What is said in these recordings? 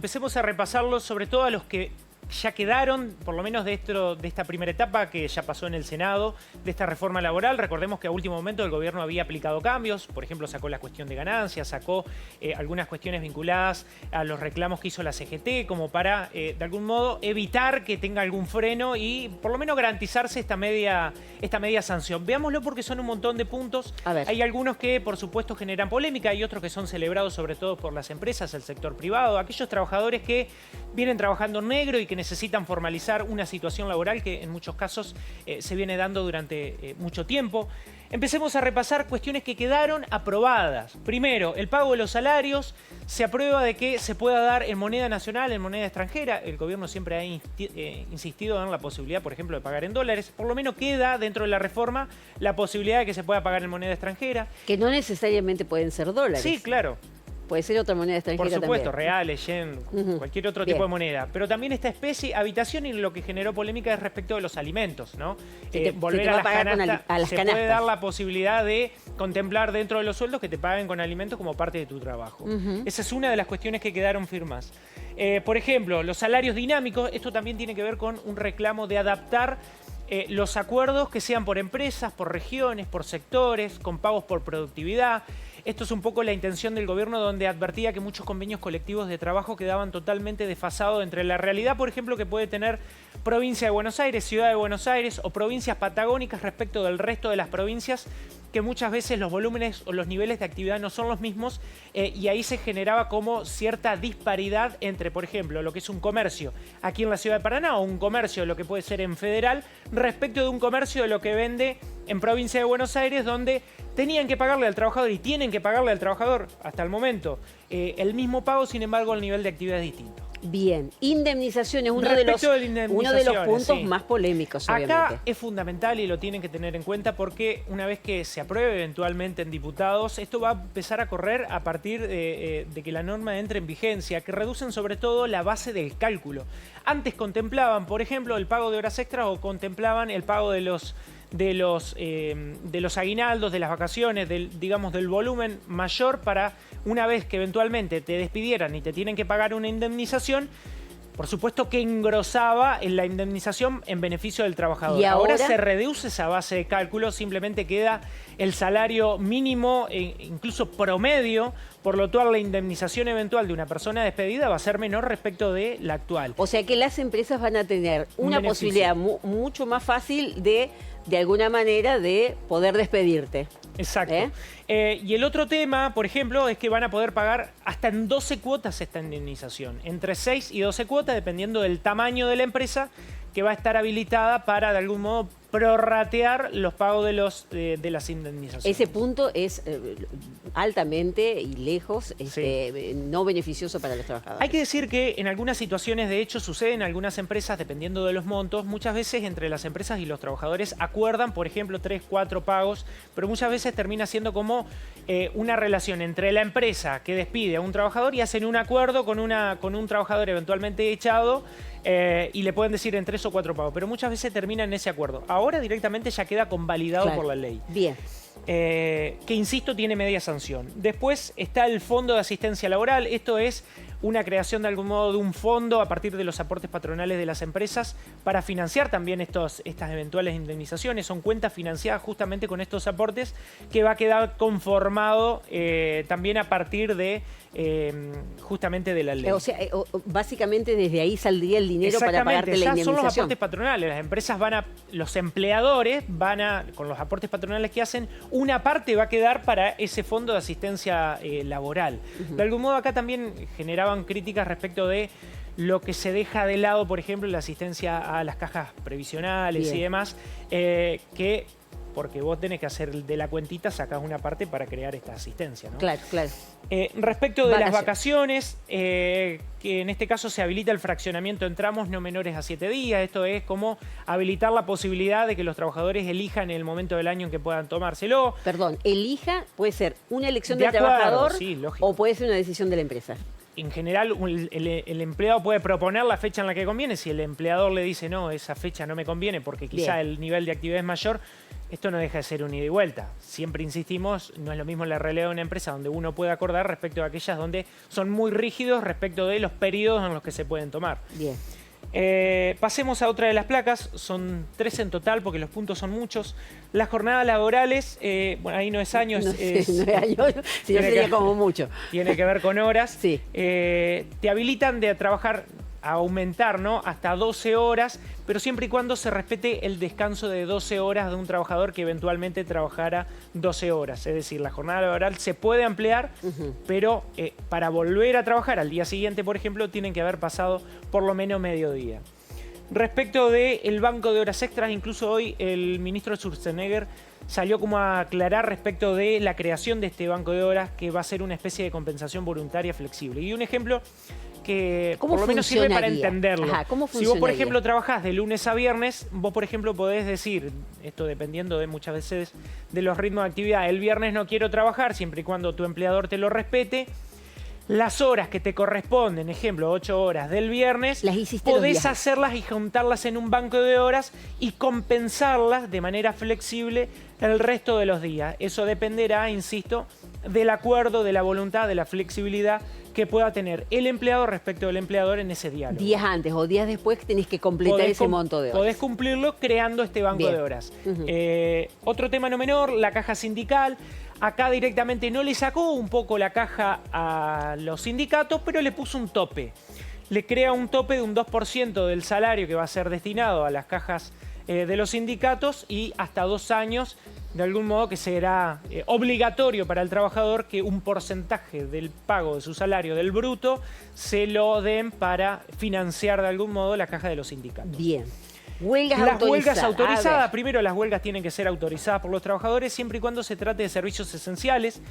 Empecemos a repasarlos, sobre todo a los que ya quedaron, por lo menos de esta primera etapa que ya pasó en el Senado, de esta reforma laboral. Recordemos que a último momento el gobierno había aplicado cambios, por ejemplo sacó la cuestión de ganancias, sacó algunas cuestiones vinculadas a los reclamos que hizo la CGT, como para de algún modo evitar que tenga algún freno y por lo menos garantizarse esta media sanción. Veámoslo porque son un montón de puntos. Hay algunos que por supuesto generan polémica, hay otros que son celebrados sobre todo por las empresas, el sector privado, aquellos trabajadores que vienen trabajando en negro y que necesitan formalizar una situación laboral que en muchos casos se viene dando durante mucho tiempo. Empecemos a repasar cuestiones que quedaron aprobadas. Primero, el pago de los salarios. Se aprueba de que se pueda dar en moneda nacional, en moneda extranjera. El gobierno siempre ha insistido en la posibilidad, por ejemplo, de pagar en dólares. Por lo menos queda dentro de la reforma la posibilidad de que se pueda pagar en moneda extranjera. Que no necesariamente pueden ser dólares. Sí, claro. Puede ser otra moneda extranjera también. Por supuesto, reales, yen, cualquier otro tipo de moneda. Pero también esta especie, habitación, y lo que generó polémica es respecto de los alimentos, ¿no? Volver a las canastas. Se puede dar la posibilidad de contemplar dentro de los sueldos que te paguen con alimentos como parte de tu trabajo. Esa es una de las cuestiones que quedaron firmes. Por ejemplo, los salarios dinámicos. Esto también tiene que ver con un reclamo de adaptar los acuerdos que sean por empresas, por regiones, por sectores, con pagos por productividad. Esto es un poco la intención del gobierno, donde advertía que muchos convenios colectivos de trabajo quedaban totalmente desfasados entre la realidad, por ejemplo, que puede tener provincia de Buenos Aires, ciudad de Buenos Aires o provincias patagónicas respecto del resto de las provincias, que muchas veces los volúmenes o los niveles de actividad no son los mismos y ahí se generaba como cierta disparidad entre, por ejemplo, lo que es un comercio aquí en la ciudad de Paraná o un comercio, lo que puede ser en Federal, respecto de un comercio de lo que vende en provincia de Buenos Aires, donde tenían que pagarle al trabajador y tienen que pagarle al trabajador hasta el momento el mismo pago, sin embargo el nivel de actividad es distinto. Bien, indemnizaciones, uno de los puntos más polémicos, obviamente. Acá es fundamental y lo tienen que tener en cuenta porque una vez que se apruebe eventualmente en diputados, esto va a empezar a correr a partir de que la norma entre en vigencia, que reducen sobre todo la base del cálculo. Antes contemplaban, por ejemplo, el pago de horas extras o contemplaban el pago de los aguinaldos, de las vacaciones, digamos del volumen mayor para una vez que eventualmente te despidieran y te tienen que pagar una indemnización, por supuesto que engrosaba en la indemnización en beneficio del trabajador. ¿Y ahora se reduce esa base de cálculo, simplemente queda el salario mínimo, incluso promedio, por lo cual la indemnización eventual de una persona despedida va a ser menor respecto de la actual. O sea que las empresas van a tener una posibilidad mucho más fácil de alguna manera, de poder despedirte. Exacto. Y el otro tema, por ejemplo, es que van a poder pagar hasta en 12 cuotas esta indemnización. Entre 6 y 12 cuotas, dependiendo del tamaño de la empresa, que va a estar habilitada para, de algún modo, prorratear los pagos de las indemnizaciones. Ese punto es altamente y lejos no beneficioso para los trabajadores. Hay que decir que en algunas situaciones, de hecho, sucede en algunas empresas, dependiendo de los montos, muchas veces entre las empresas y los trabajadores acuerdan, por ejemplo, 3, 4 pagos, pero muchas veces termina siendo como una relación entre la empresa que despide a un trabajador y hacen un acuerdo con un trabajador eventualmente echado y le pueden decir en 3 o 4 pagos, pero muchas veces termina en ese acuerdo. Ahora directamente ya queda convalidado por la ley. Bien. Que, insisto, tiene media sanción. Después está el Fondo de Asistencia Laboral. Esto es una creación de algún modo de un fondo a partir de los aportes patronales de las empresas para financiar también estas eventuales indemnizaciones. Son cuentas financiadas justamente con estos aportes que va a quedar conformado también a partir de justamente de la ley. O sea, básicamente desde ahí saldría el dinero para pagarte la indemnización. Son los aportes patronales. Las empresas los empleadores con los aportes patronales que hacen, una parte va a quedar para ese fondo de asistencia laboral. De algún modo acá también generaban críticas respecto de lo que se deja de lado, por ejemplo, la asistencia a las cajas previsionales y demás, que porque vos tenés que hacer de la cuentita, sacás una parte para crear esta asistencia, ¿no? Claro, claro. Respecto de las vacaciones, que en este caso se habilita el fraccionamiento en tramos no menores a 7 días. Esto es como habilitar la posibilidad de que los trabajadores elijan en el momento del año en que puedan tomárselo. Perdón, puede ser una elección del trabajador o puede ser una decisión de la empresa. En general, el empleado puede proponer la fecha en la que conviene. Si el empleador le dice, no, esa fecha no me conviene porque quizá el nivel de actividad es mayor, esto no deja de ser un ida y vuelta. Siempre insistimos, no es lo mismo la realidad de una empresa donde uno puede acordar respecto a aquellas donde son muy rígidos respecto de los periodos en los que se pueden tomar. Bien. Pasemos a otra de las placas, son 3 en total porque los puntos son muchos. Las jornadas laborales, bueno, ahí no es años, no es años, si no sería como mucho. Tiene que ver con horas. Sí. Te habilitan de trabajar, a aumentar, ¿no?, hasta 12 horas, pero siempre y cuando se respete el descanso de 12 horas de un trabajador que eventualmente trabajara 12 horas. Es decir, la jornada laboral se puede ampliar, pero para volver a trabajar al día siguiente, por ejemplo, tienen que haber pasado por lo menos mediodía. Respecto del banco de horas extras, incluso hoy el ministro Schwarzenegger salió como a aclarar respecto de la creación de este banco de horas, que va a ser una especie de compensación voluntaria flexible. Y un ejemplo que por lo menos sirve para entenderlo. Ajá, ¿cómo si vos, por ejemplo, trabajás de lunes a viernes, vos, por ejemplo, podés decir, esto dependiendo de muchas veces de los ritmos de actividad, el viernes no quiero trabajar, siempre y cuando tu empleador te lo respete. Las horas que te corresponden, ejemplo, 8 horas del viernes, podés hacerlas y juntarlas en un banco de horas y compensarlas de manera flexible el resto de los días. Eso dependerá, insisto, del acuerdo, de la voluntad, de la flexibilidad que pueda tener el empleado respecto del empleador en ese diálogo. Días antes o días después que tenés que completar ese monto de horas. Podés cumplirlo creando este banco de horas. Otro tema no menor, la caja sindical. Acá directamente no le sacó un poco la caja a los sindicatos, pero le puso un tope. Le crea un tope de un 2% del salario que va a ser destinado a las cajas de los sindicatos y hasta 2 años, de algún modo que será obligatorio para el trabajador que un porcentaje del pago de su salario del bruto se lo den para financiar de algún modo la caja de los sindicatos. Bien. Las huelgas autorizadas, primero las huelgas tienen que ser autorizadas por los trabajadores siempre y cuando se trate de servicios esenciales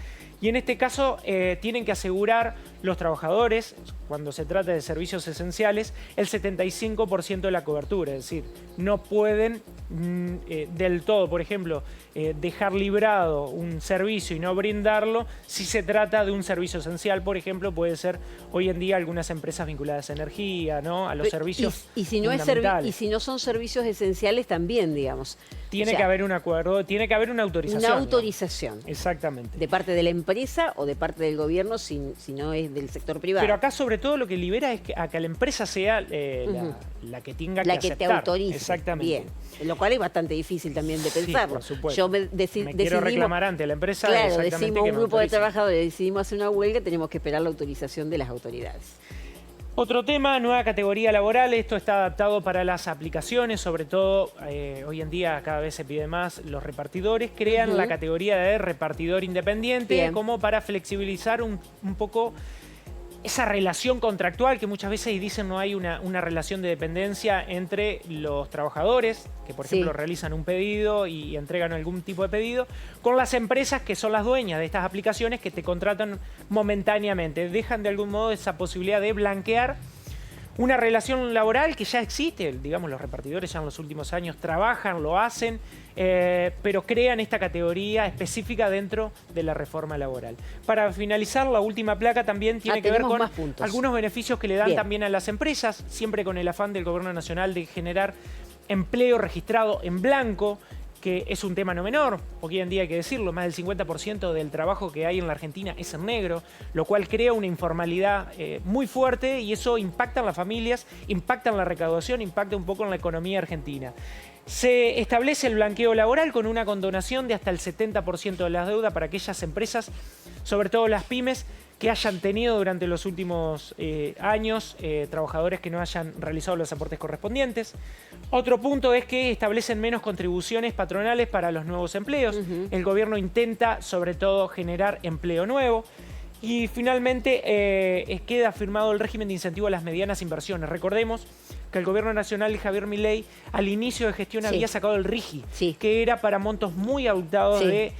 y en este caso tienen que asegurar los trabajadores, cuando se trata de servicios esenciales, el 75% de la cobertura, es decir, no pueden del todo, por ejemplo, dejar librado un servicio y no brindarlo si se trata de un servicio esencial, por ejemplo, puede ser hoy en día algunas empresas vinculadas a energía, ¿no?, a los servicios y si no y si no son servicios esenciales también, digamos. Tiene que haber un acuerdo, tiene que haber una autorización. Una autorización. ¿No? Exactamente. De parte de la empresa o de parte del gobierno si no es del sector privado. Pero acá sobre todo lo que libera es a que la empresa sea la que tenga que aceptar. La que te autorice. Exactamente. Bien. Lo cual es bastante difícil también de pensarlo. Sí, por supuesto. Me quiero reclamar ante la empresa. Claro, decimos un grupo de trabajadores, decidimos hacer una huelga, tenemos que esperar la autorización de las autoridades. Otro tema, nueva categoría laboral. Esto está adaptado para las aplicaciones, sobre todo hoy en día cada vez se pide más. Los repartidores crean la categoría de repartidor independiente como para flexibilizar un poco esa relación contractual que muchas veces dicen no hay una relación de dependencia entre los trabajadores, que por ejemplo realizan un pedido y entregan algún tipo de pedido, con las empresas que son las dueñas de estas aplicaciones que te contratan momentáneamente. Dejan de algún modo esa posibilidad de blanquear una relación laboral que ya existe. Digamos, los repartidores ya en los últimos años trabajan, lo hacen, pero crean esta categoría específica dentro de la reforma laboral. Para finalizar, la última placa también tiene que ver con algunos beneficios que le dan también a las empresas, siempre con el afán del Gobierno Nacional de generar empleo registrado en blanco, que es un tema no menor, porque hoy en día hay que decirlo, más del 50% del trabajo que hay en la Argentina es en negro, lo cual crea una informalidad muy fuerte y eso impacta en las familias, impacta en la recaudación, impacta un poco en la economía argentina. Se establece el blanqueo laboral con una condonación de hasta el 70% de las deudas para aquellas empresas, sobre todo las pymes, que hayan tenido durante los últimos años trabajadores que no hayan realizado los aportes correspondientes. Otro punto es que establecen menos contribuciones patronales para los nuevos empleos. El gobierno intenta, sobre todo, generar empleo nuevo. Y finalmente queda firmado el régimen de incentivo a las medianas inversiones. Recordemos que el gobierno nacional de Javier Milei al inicio de gestión había sacado el RIGI, que era para montos muy abultados de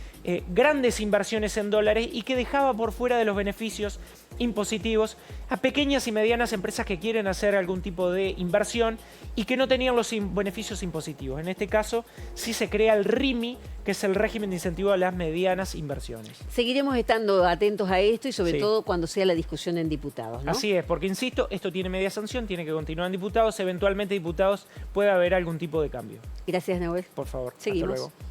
grandes inversiones en dólares y que dejaba por fuera de los beneficios impositivos a pequeñas y medianas empresas que quieren hacer algún tipo de inversión y que no tenían los beneficios impositivos. En este caso sí se crea el RIMI, que es el régimen de incentivo a las medianas inversiones. Seguiremos estando atentos a esto y sobre todo cuando sea la discusión en diputados, ¿no? Así es, porque insisto, esto tiene media sanción, tiene que continuar en diputados, eventualmente diputados puede haber algún tipo de cambio. Gracias, Nahuel. Por favor, seguimos. Hasta luego.